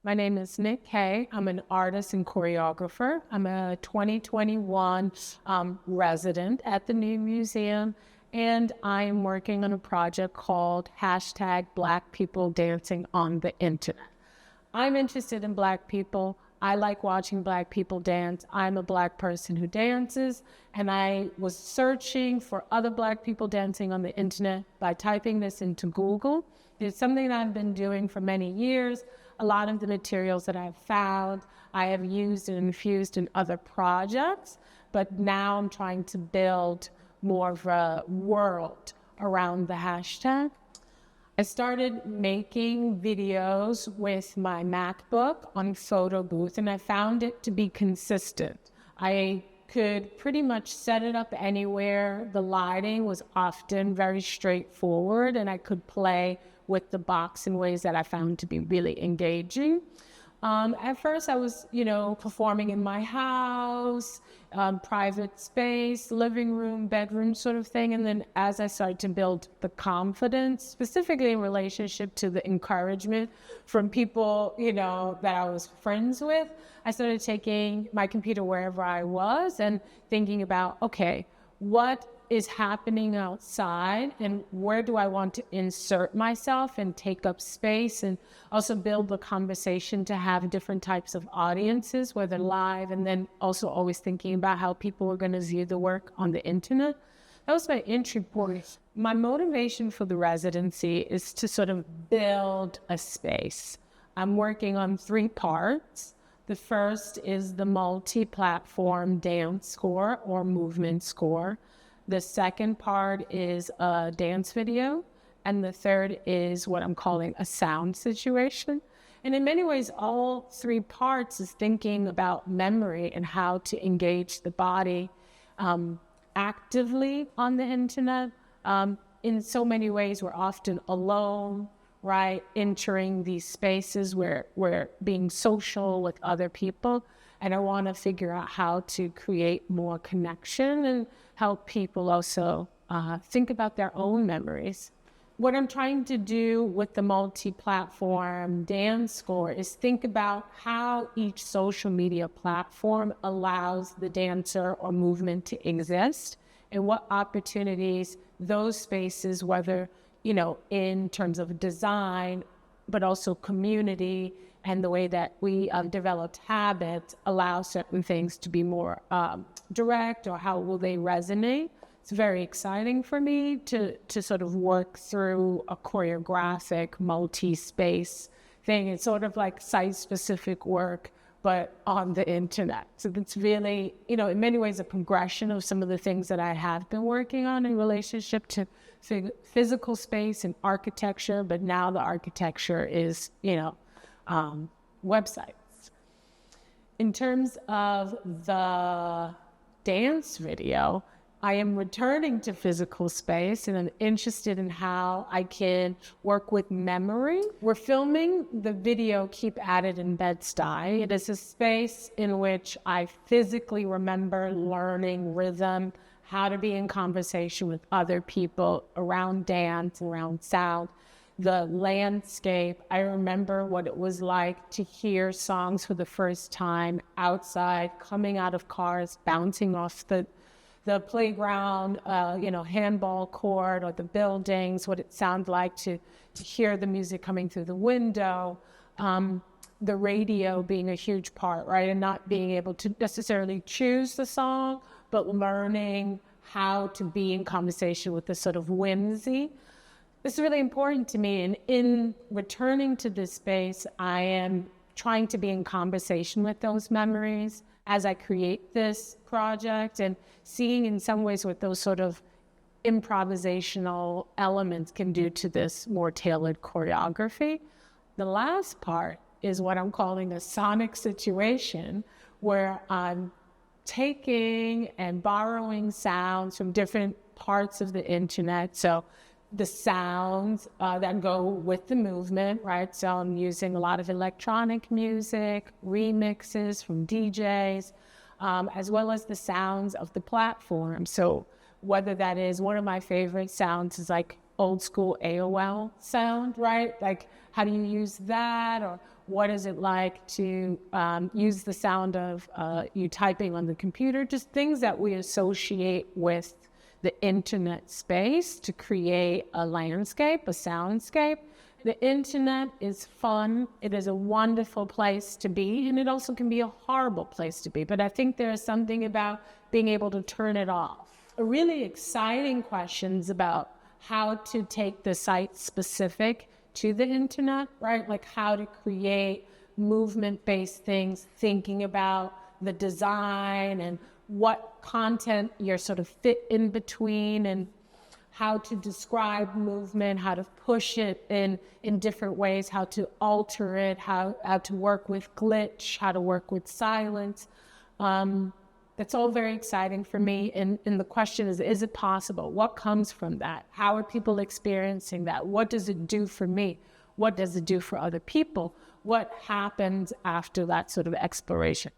My name is NIC Kay. I'm an artist and choreographer. I'm a 2021 resident at the New Museum, and I am working on a project called #Black People Dancing on the Internet. I'm interested in Black people. I like watching Black people dance. I'm a Black person who dances, and I was searching for other Black people dancing on the internet by typing this into Google. It's something that I've been doing for many years. A lot of the materials that I've found, I have used and infused in other projects, but now I'm trying to build more of a world around the hashtag. I started making videos with my MacBook on photo booth, and I found it to be consistent. I could pretty much set it up anywhere. The lighting was often very straightforward, and I could play with the box in ways that I found to be really engaging. At first I was, performing in my house, private space, living room, bedroom sort of thing. And then as I started to build the confidence, specifically in relationship to the encouragement from people, that I was friends with, I started taking my computer wherever I was and thinking about, okay, what is happening outside and where do I want to insert myself and take up space and also build the conversation to have different types of audiences, whether live, and then also always thinking about how people are going to view the work on the internet. That was my entry point. My motivation for the residency is to sort of build a space. I'm working on 3 parts. The first is the multi-platform dance score or movement score. The second part is a dance video, and the third is what I'm calling a sound situation. And in many ways, all 3 parts is thinking about memory and how to engage the body actively on the internet. In so many ways, we're often alone, right? Entering these spaces where we're being social with other people. And I want to figure out how to create more connection and help people also think about their own memories. What I'm trying to do with the multi-platform dance score is think about how each social media platform allows the dancer or movement to exist and what opportunities those spaces, whether, in terms of design, but also community and the way that we developed habits, allow certain things to be more direct, or how will they resonate. It's very exciting for me to sort of work through a choreographic multi-space thing. It's sort of like site-specific work, but on the internet. So it's really, in many ways a progression of some of the things that I have been working on in relationship to physical space and architecture, but now the architecture is, websites. In terms of the dance video, I am returning to physical space and I'm interested in how I can work with memory. We're filming the video Keep At It in Bed-Stuy. It is a space in which I physically remember learning rhythm, how to be in conversation with other people around dance, around sound. The landscape, I remember what it was like to hear songs for the first time outside, coming out of cars, bouncing off the playground, handball court or the buildings, what it sounded like to hear the music coming through the window, the radio being a huge part, right? And not being able to necessarily choose the song, but learning how to be in conversation with this sort of whimsy. This is really important to me. And in returning to this space, I am trying to be in conversation with those memories as I create this project and seeing in some ways what those sort of improvisational elements can do to this more tailored choreography. The last part is what I'm calling a sonic situation, where I'm taking and borrowing sounds from different parts of the internet. So the sounds that go with the movement, right? So I'm using a lot of electronic music, remixes from DJs, as well as the sounds of the platform. So whether that is, one of my favorite sounds is like old school AOL sound, right? Like, how do you use that? Or what is it like to use the sound of you typing on the computer? Just things that we associate with the internet space to create a landscape, a soundscape. The internet is fun. It is a wonderful place to be, and it also can be a horrible place to be. But I think there is something about being able to turn it off. A really exciting questions about how to take the site-specific to the internet, right? Like how to create movement-based things, thinking about the design and what content you're sort of fit in between, and how to describe movement, how to push it in different ways, how to alter it, how to work with glitch, how to work with silence. That's all very exciting for me. And the question is it possible? What comes from that? How are people experiencing that? What does it do for me? What does it do for other people? What happens after that sort of exploration?